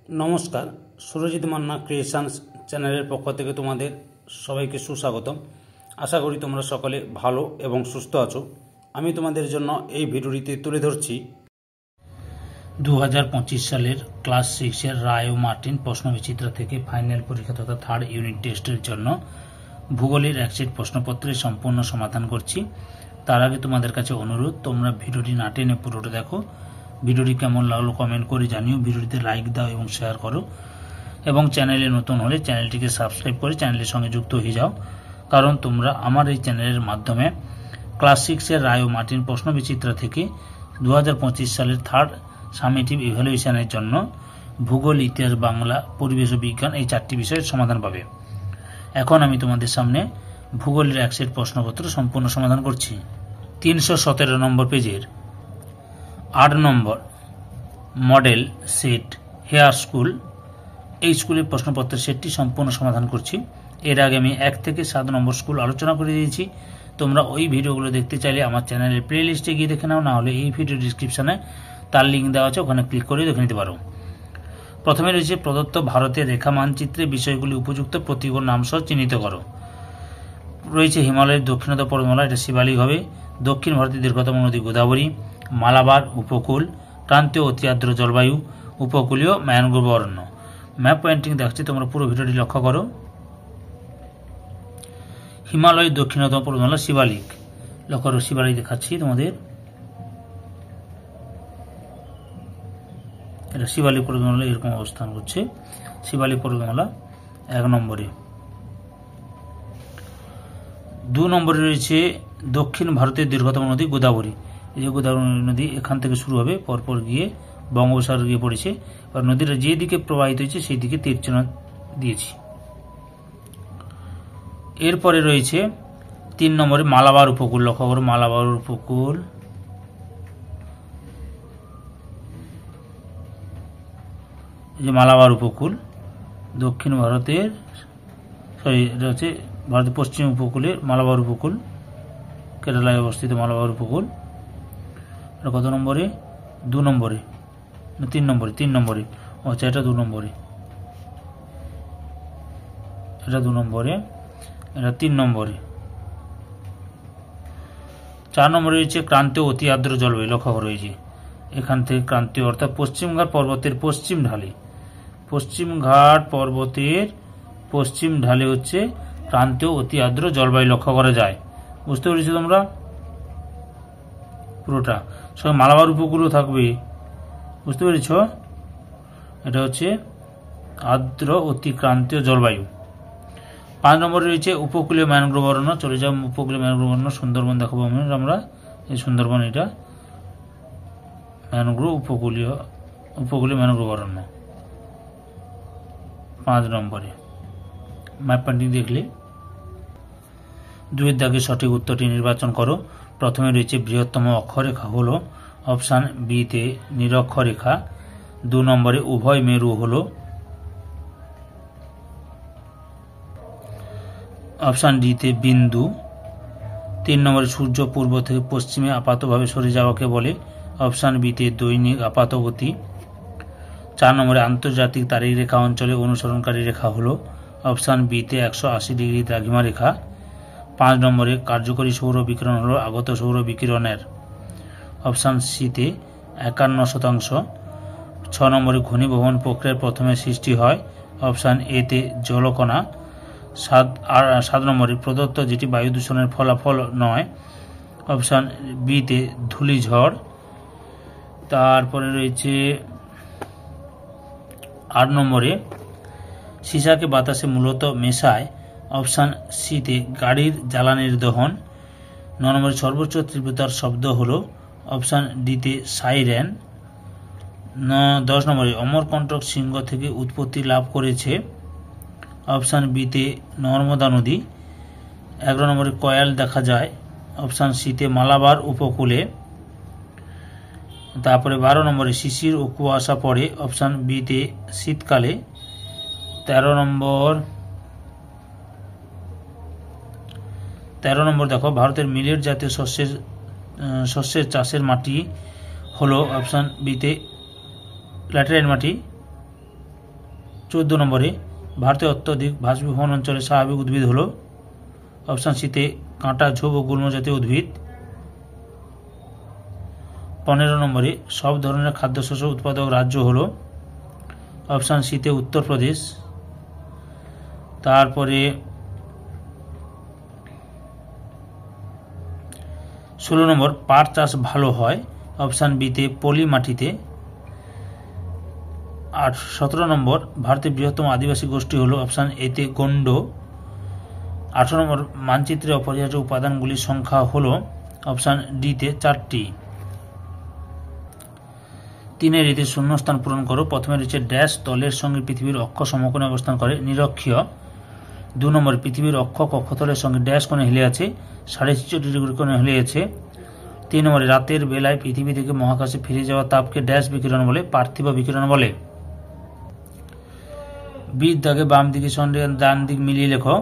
নমস্কার, সুরজিৎ মান্না ক্রিয়েশনস চ্যানেলের পক্ষ থেকে তোমাদের সবাইকে সুস্বাগতম। আশা করি তোমরা সকলে ভালো এবং সুস্থ আছো। আমি তোমাদের জন্য এই ভিডিওটিতে তুলে ধরছি 2025 সালের ক্লাস 6 রায় ও মার্টিন প্রশ্নবিচিত্র থেকে ফাইনাল পরীক্ষা তথা থার্ড ইউনিট টেস্টের জন্য ভূগোলের এক সেট প্রশ্নপত্রের সম্পূর্ণ সমাধান করছি। তার আগে তোমাদের কাছে অনুরোধ, তোমরা ভিডিওটি না টেনে পুরোটা দেখো। ভিডিওটি কেমন লাগলো কমেন্ট করে জানিও, ভিডিওটিতে লাইক দাও এবং শেয়ার করো, এবং চ্যানেলে নতুন হলে চ্যানেলটিকে সাবস্ক্রাইব করে চ্যানেলের সঙ্গে যুক্ত হয়ে যাও, কারণ তোমরা আমার এই চ্যানেলের মাধ্যমে ক্লাস 6 রায় ও মার্টিন প্রশ্নবিচিত্র থেকে 2025 সালের থার্ড সামেটিভ ইভ্যালুয়েশনের জন্য ভূগোল, ইতিহাস, বাংলা, পরিবেশ ও বিজ্ঞান এই 4টি বিষয়ের সমাধান পাবে। এখন আমি তোমাদের সামনে ভূগোলের এক সেট প্রশ্নপত্র সম্পূর্ণ সমাধান করছি। 317 নম্বর পেজের 8 নম্বর মডেল সেট হেয়ার স্কুল, এই স্কুলের প্রশ্নপত্রের সেটটি সম্পূর্ণ সমাধান করছি। এর আগে আমি 1 থেকে 7 নম্বর স্কুল আলোচনা করে দিয়েছি। তোমরা ওই ভিডিওগুলো দেখতে চাইলে আমার চ্যানেলের প্লে লিস্টে গিয়ে দেখে নাও, না হলে এই ভিডিও ডিসক্রিপশনে তার লিঙ্ক দেওয়া আছে, ওখানে ক্লিক করে দেখে নিতে পারো। প্রথমে রয়েছে প্রদত্ত ভারতের রেখা মানচিত্রে বিষয়গুলি উপযুক্ত প্রতীক ও নাম সহ চিহ্নিত করো। রয়েছে হিমালয়ের দক্ষিণতম পর্বতমালা, এটা শিবালিক হবে। দক্ষিণ ভারতের দীর্ঘতম নদী গোদাবরী। মালাবার উপকূল, ক্রান্তীয় অতি আর্দ্র জলবায়ু, উপকূলীয় ম্যানগ্রোভ অরণ্য। ম্যাপ পয়েন্টিং দেখাচ্ছি, তোমরা পুরো ভিডিওটি লক্ষ্য করো। হিমালয়ের দক্ষিণতম পর্বতমালা শিবালিক, লক্ষ্য করো, শিবালিক দেখাচ্ছি তোমাদের। এটা শিবালিক পর্বতমালা এরকম অবস্থান করছে। শিবালিক পর্বতমালা 1 নম্বরে। 2 নম্বরে রয়েছে দক্ষিণ ভারতের দীর্ঘতম নদী গোদাবরী। এই যে গোদাবরী নদী এখান থেকে শুরু হবে, পরপর গিয়ে বঙ্গোপসাগরে গিয়ে পড়েছে। আর নদীটা যে দিকে প্রবাহিত হয়েছে সেই দিকে তীর চিহ্ন দিয়েছি। এরপরে রয়েছে 3 নম্বরে মালাবার উপকূল, লক্ষ্য করো, মালাবার উপকূল। এই যে মালাবার উপকূল দক্ষিণ ভারতের, এটা হচ্ছে ভারতের পশ্চিম উপকূলে মালাবার উপকূল, কেরালায় অবস্থিত মালাবার উপকূল। এটা কত নম্বরে? 2 নম্বরে না 3 নম্বরে? 3 নম্বরে। আচ্ছা, এটা 2 নম্বরে, এটা 2 নম্বরে, এটা 3 নম্বরে। 4 নম্বরে রয়েছে ক্রান্তীয় অতি আর্দ্র জলবায়ু, লক্ষ্য করা হয়েছে এখান থেকে ক্রান্তীয় অর্থাৎ পশ্চিমঘাট পর্বতের পশ্চিম ঢালে, পশ্চিমঘাট পর্বতের পশ্চিম ঢালে হচ্ছে ক্রান্তীয় অতি আর্দ্র জলবায়ু লক্ষ্য করা যায়। বুঝতে পেরেছো তোমরা পুরোটা? সঙ্গে মালাবার উপকূলও থাকবে, বুঝতে পেরেছ? এটা হচ্ছে আর্দ্র অতি ক্রান্তীয় জলবায়ু। 5 নম্বরে রয়েছে উপকূলীয় ম্যানগ্রোভ অরণ্য। চলে যাও উপকূলীয় ম্যানগ্রোভ অরণ্য, সুন্দরবন দেখাবো আমরা। এই সুন্দরবন, এটা ম্যানগ্রোভ উপকূলীয় ম্যানগ্রোভ অরণ্য 5 নম্বরে। ম্যাপ পেন্টিং দেখলে 2 দাগে সঠিক উত্তরটি নির্বাচন করো। প্রথমে রয়েছে বৃহত্তম অক্ষরেখা হলো অপশান বি তে নিরক্ষরেখা। 2 নম্বরে উভয় মেরু হলো অপশান ডি তে বিন্দু। 3 নম্বরে সূর্য পূর্ব থেকে পশ্চিমে আপাতভাবে সরে যাওয়াকে বলে অপশান বি তে দৈনিক আপাতগতি। 4 নম্বরে আন্তর্জাতিক তারিখ রেখা অঞ্চলে অনুসরণকারী রেখা হলো অপশান বি তে 180 ডিগ্রি দ্রাঘিমা রেখা। 5 নম্বরে কার্যকরী সৌর বিকিরণ হলো আগত সৌর বিকিরণের অপশান সি তে 51%। 6 নম্বরে ঘনীভবন প্রক্রিয়ার প্রথমে সৃষ্টি হয় অপশান এ তে জলকণা। 7 নম্বরে প্রদত্ত যেটি বায়ু দূষণের ফলাফল নয় অপশান বি তে ধূলিঝড়। তারপরে রয়েছে 8 নম্বরে সীসাকে বাতাসে মূলত মেশায় অপশান সি তে গাড়ির জ্বালানির দহন। 9 নম্বরে সর্বোচ্চ তীব্রতার শব্দ হলো অপশান ডি তে সাইরেন। 10 নম্বরে অমরকণ্টক শৃঙ্গ থেকে উৎপত্তি লাভ করেছে অপশান বি তে নর্মদা নদী। 11 নম্বরে কয়াল দেখা যায় অপশান সি তে মালাবার উপকূলে। তারপরে 12 নম্বরে শিশির ও কুয়াশা পড়ে অপশান বি তে শীতকালে। 13 নম্বর দেখো, ভারতের মিলেট জাতীয় শস্যের চাষের মাটি হলো অপশান বি তে ল্যাটেরাইট মাটি। 14 নম্বরে ভারতে অত্যধিক বাষ্পীভবন অঞ্চলে স্বাভাবিক উদ্ভিদ হল অপশান সিতে কাঁটা, ঝোপ ও গুল্ম জাতীয় উদ্ভিদ। 15 নম্বরে সব ধরনের খাদ্যশস্য উৎপাদক রাজ্য হল অপশান সিতে উত্তরপ্রদেশ। তারপরে 16 নম্বর পাট চাষ ভালো হয় অপশান বিতে পলি মাটিতে। আর 17 নম্বর ভারতের বৃহত্তম আদিবাসী গোষ্ঠী হল অপশান এতে গন্ড। 18 নম্বর মানচিত্রে অপরিহার্য উপাদানগুলির সংখ্যা হল অপশান ডিতে 4টি। 3 এর এতে শূন্যস্থান পূরণ করো। প্রথমে রয়েছে ড্যাশ তলের সঙ্গে পৃথিবীর অক্ষ সমকোণে অবস্থান করে নিরক্ষীয়। 2 নম্বর পৃথিবীর অক্ষ কক্ষতলের সঙ্গে ড্যাশ কোণে হেলে আছে 66.5 ডিগ্রি কোণে হেলে আছে। 3 নম্বরে রাতের বেলায় পৃথিবী থেকে মহাকাশে ফিরে যাওয়া তাপকে ড্যাশ বিকিরণ বলে, পার্থিব বিকিরণ বলে। বির দাগে বাম দিকে সঙ্গে ডান দিক মিলিয়ে লেখো।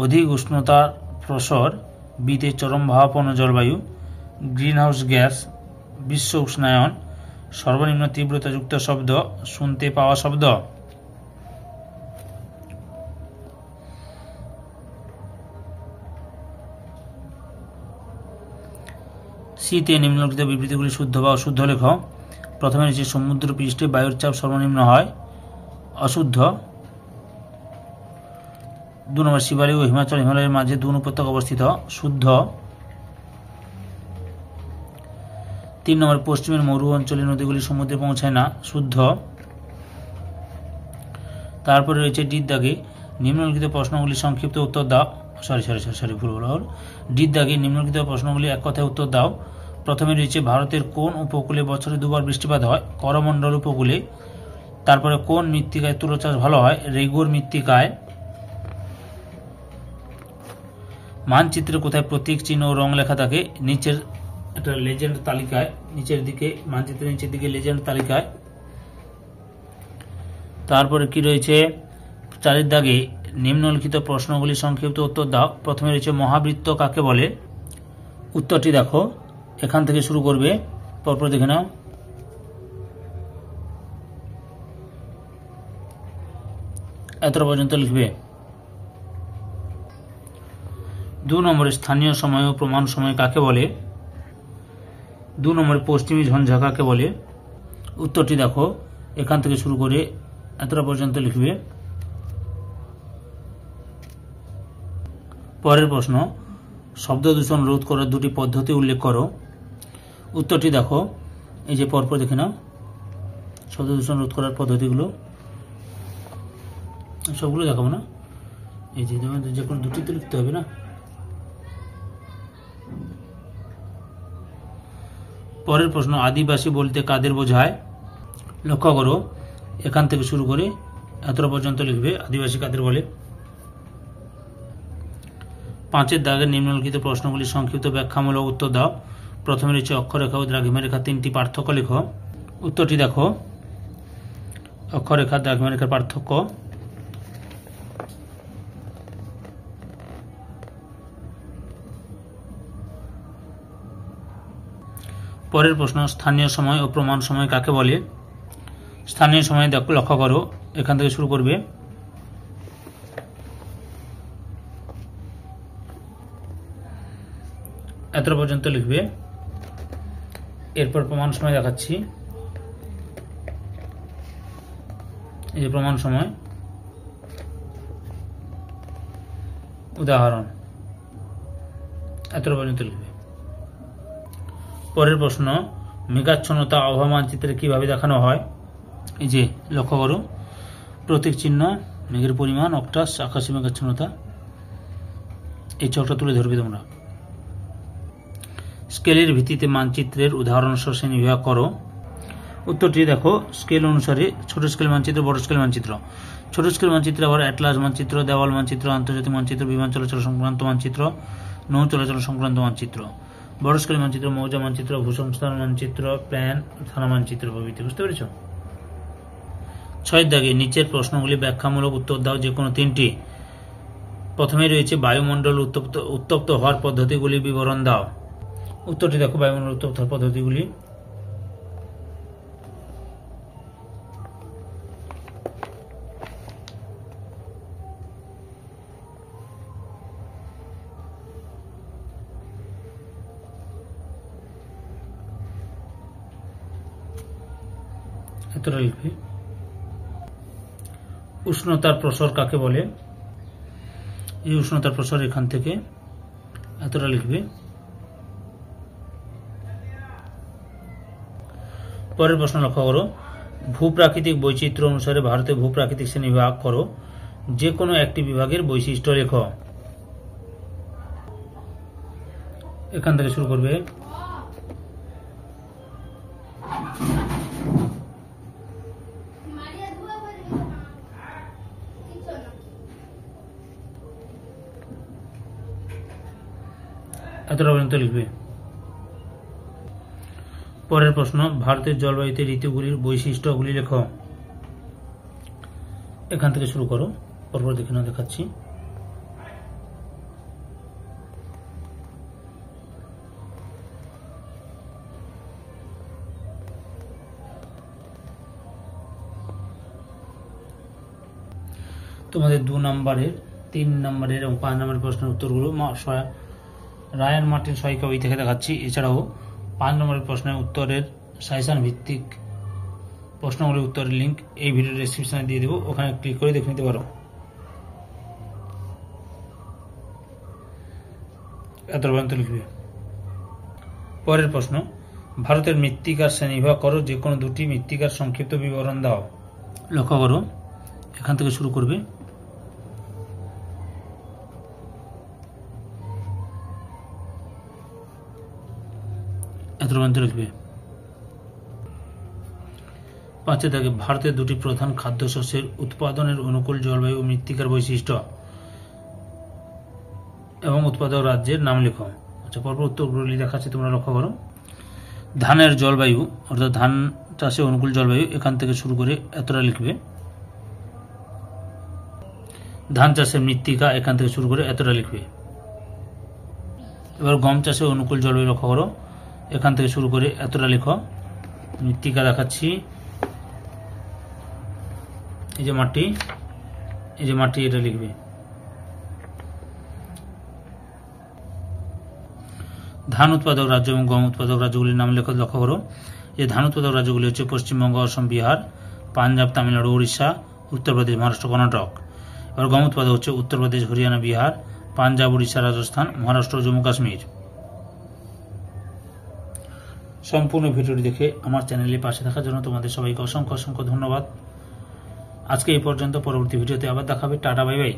অধিক উষ্ণতার প্রসর, বিতে চরম ভাবাপন্ন জলবায়ু, গ্রিনহাউস গ্যাস, বিশ্ব উষ্ণায়ন, সর্বনিম্ন তীব্রতাযুক্ত শব্দ, শুনতে পাওয়া শব্দ। সিতে নিম্নলিখিত বিবৃতিগুলি শুদ্ধ বা অশুদ্ধ লেখো। প্রথমে রয়েছে সমুদ্র পৃষ্ঠে বায়ুর চাপ সর্বনিম্ন হয়, অশুদ্ধ। 2 নম্বর শিবালিক ও হিমালয়ের মাঝে 2 উপত্যকা অবস্থিত, শুদ্ধ। 3 নম্বর পশ্চিমের মরু অঞ্চলে নদীগুলি সমুদ্রে পৌঁছায় না, শুদ্ধ। তারপরে রয়েছে ডির দাগে নিম্নলিখিত প্রশ্নগুলি সংক্ষিপ্ত উত্তর দাও। ভুল হল। ডির দাগে নিম্নলিখিত প্রশ্নগুলি এক কথায় উত্তর দাও। প্রথমে রয়েছে ভারতের কোন উপকূলে বছরে 2 বার বৃষ্টিপাত হয়, করমণ্ডল উপকূলে। তারপরে কোন মৃত্তিকায় তুলো চাষ ভালো হয়, রেগুর মৃত্তিকায়। মানচিত্রে কোথায় প্রতীক, চিহ্ন ও রং লেখা থাকে, নিচের একটা লেজেন্ড তালিকায়, নিচের দিকে মানচিত্রের নিচের দিকে লেজেন্ড তালিকায়। তারপরে কি রয়েছে 4 দাগে নিম্নলিখিত প্রশ্নগুলি সংক্ষিপ্ত উত্তর দাও। প্রথমে রয়েছে মহাবৃত্ত কাকে বলে, উত্তরটি দেখো, এখান থেকে শুরু করবে, পরপর দেখে নাও। এতটা পর্যন্ত লিখবে। 2 নম্বরে স্থানীয় সময় ও প্রমাণ সময় কাকে বলে, 2 নম্বরে পশ্চিমী ঝঞ্ঝা কাকে বলে, উত্তরটি দেখো, এখান থেকে শুরু করে এতটা পর্যন্ত লিখবে। পরের প্রশ্ন, শব্দ দূষণ রোধ করার 2টি পদ্ধতি উল্লেখ করো, উত্তরটি দেখো, এই যে পরপর দেখে নাও শব্দ দূষণ রোধ করার পদ্ধতিগুলো, সবগুলো দেখাবো না, এই যে কোনো 2টি তো লিখতে হবে না। পরের প্রশ্ন, আদিবাসী বলতে কাদের বোঝায়, লক্ষ্য করো, এখান থেকে শুরু করে এতটা পর্যন্ত লিখবে, আদিবাসী কাদের বলে। 5 দাগের নিম্নলিখিত প্রশ্নগুলি সংক্ষিপ্ত ব্যাখ্যামূলক উত্তর দাও। প্রথমে রয়েছে অক্ষরেখা ও দ্রাঘিমা রেখা 3টি পার্থক্য লেখো, উত্তরটি দেখো, অক্ষরেখা দ্রাঘিমা রেখার পার্থক্য। পরের প্রশ্ন, স্থানীয় সময় ও প্রমাণ সময় কাকে বলে, স্থানীয় সময় দেখো, লক্ষ্য করো, এখান থেকে শুরু করবে। এতটা পর্যন্ত লিখবে। এরপর প্রমাণ সময় দেখাচ্ছি, এই যে প্রমাণ সময়, উদাহরণ, এতটা পর্যন্ত লিখবে। পরের প্রশ্ন, মেঘাচ্ছন্নতা আবহাওয়া মানচিত্রে কিভাবে দেখানো হয়, এই যে লক্ষ্য করো, প্রতীক চিহ্ন, মেঘের পরিমাণ, অক্টাস, আকাশে মেঘাচ্ছন্নতা, এই ছকটা তুলে ধরবে তোমরা। স্কেলের ভিত্তিতে মানচিত্রের উদাহরণ সহ শ্রেণীবিভাগ করো, উত্তরটি দেখো, স্কেল অনুসারে ছোট স্কেল মানচিত্র, বড় স্কেল মানচিত্র। ছোট স্কেল মানচিত্রে আবার অ্যাটলাস মানচিত্র, দেওয়াল মানচিত্র, আন্তর্জাতিক মানচিত্র, বিমান চলাচল সংক্রান্ত মানচিত্র, নৌ চলাচল সংক্রান্ত মানচিত্র। বড় স্কেল মানচিত্র, মৌজা মানচিত্র, ভূসংস্থান মানচিত্র, প্ল্যান, থানা মানচিত্র প্রভৃতি। বুঝতে পেরেছ? 6 দাগে নিচের প্রশ্নগুলি ব্যাখ্যামূলক উত্তর দাও, যে কোনো 3টি। প্রথমে রয়েছে বায়ুমণ্ডল উত্তপ্ত হওয়ার পদ্ধতিগুলির বিবরণ দাও, উত্তরটি দেখো, বায়ুমণ্ডল উত্তপ্ত হওয়ার পদ্ধতিগুলি। উত্তরে লিখবে। উষ্ণতার প্রসর কাকে বলে? এই উষ্ণতার প্রসর এখান থেকে এতটা লিখবে। পরের প্রশ্ন লক্ষ্য করো, ভূপ্রাকৃতিক বৈচিত্র্য অনুসারে ভারতের ভূপ্রাকৃতিক শ্রেণী বিভাগ করো, যে কোনো একটি বিভাগের বৈশিষ্ট্য লেখো। এখান থেকে শুরু করবে। এতটা পর্যন্ত লিখবে। পরের প্রশ্ন, ভারতের জলবায়ুতে ঋতুগুলির বৈশিষ্ট্যগুলি লেখো। এখান থেকে শুরু করো, পরপর দেখে নাও, দেখাচ্ছি। তোমাদের 2 নম্বরের, 3 নম্বরের এবং 5 নম্বরের প্রশ্নের উত্তরগুলো রায়ান মার্টিন সহায়িকা বই থেকে দেখাচ্ছি। এছাড়াও 5 নম্বরের প্রশ্নের উত্তরের সাজেশন ভিত্তিক প্রশ্নগুলির উত্তরের লিঙ্ক এই ভিডিও ডেসক্রিপশনে দিয়ে দেবো, ওখানে ক্লিক করে দেখে নিতে পারো। এত পর্যন্ত লিখবে। পরের প্রশ্ন, ভারতের মৃত্তিকার শ্রেণীবিভাগ করো, যে কোনো 2টি মৃত্তিকার সংক্ষিপ্ত বিবরণ দাও। লক্ষ্য করো, এখান থেকে শুরু করবে। এত পর্যন্ত লিখবে। 5 দাগে, ভারতের 2টি প্রধান খাদ্যশস্যের উৎপাদনের অনুকূল জলবায়ু ও মৃত্তিকার বৈশিষ্ট্য এবং উৎপাদক রাজ্যের নাম লেখো। আচ্ছা, পরপর উত্তরগুলি দেখাচ্ছি, তোমরা লক্ষ্য করো। ধানের জলবায়ু, অর্থাৎ ধান চাষে অনুকূল জলবায়ু, এখান থেকে শুরু করে এতটা লিখবে। ধান চাষের মৃত্তিকা, এখান থেকে শুরু করে এতটা লিখবে। এবার গম চাষে অনুকূল জলবায়ু লক্ষ্য করো, এখান থেকে শুরু করে এতটা লিখো। মৃত্তিকা দেখাচ্ছি, এই যে মাটি, এই যে মাটি, এটা লিখবে। ধান উৎপাদক রাজ্য এবং গম উৎপাদক রাজ্যগুলির নাম লক্ষ্য করো। যে ধান উৎপাদক রাজ্যগুলি হচ্ছে পশ্চিমবঙ্গ, অসম, বিহার, পাঞ্জাব, তামিলনাড়ু, উড়িষ্যা, উত্তরপ্রদেশ, মহারাষ্ট্র, কর্ণাটক। এবার গম উৎপাদক হচ্ছে উত্তরপ্রদেশ, হরিয়ানা, বিহার, পাঞ্জাব, উড়িষ্যা, রাজস্থান, মহারাষ্ট্র, জম্মু কাশ্মীর। সম্পূর্ণ ভিডিওটি দেখে আমার চ্যানেলে পাশে থাকার জন্য তোমাদের সবাইকে অসংখ্য অসংখ্য ধন্যবাদ। আজকে এই পর্যন্ত, পরবর্তী ভিডিওতে আবার দেখাবে। Tata, bye bye.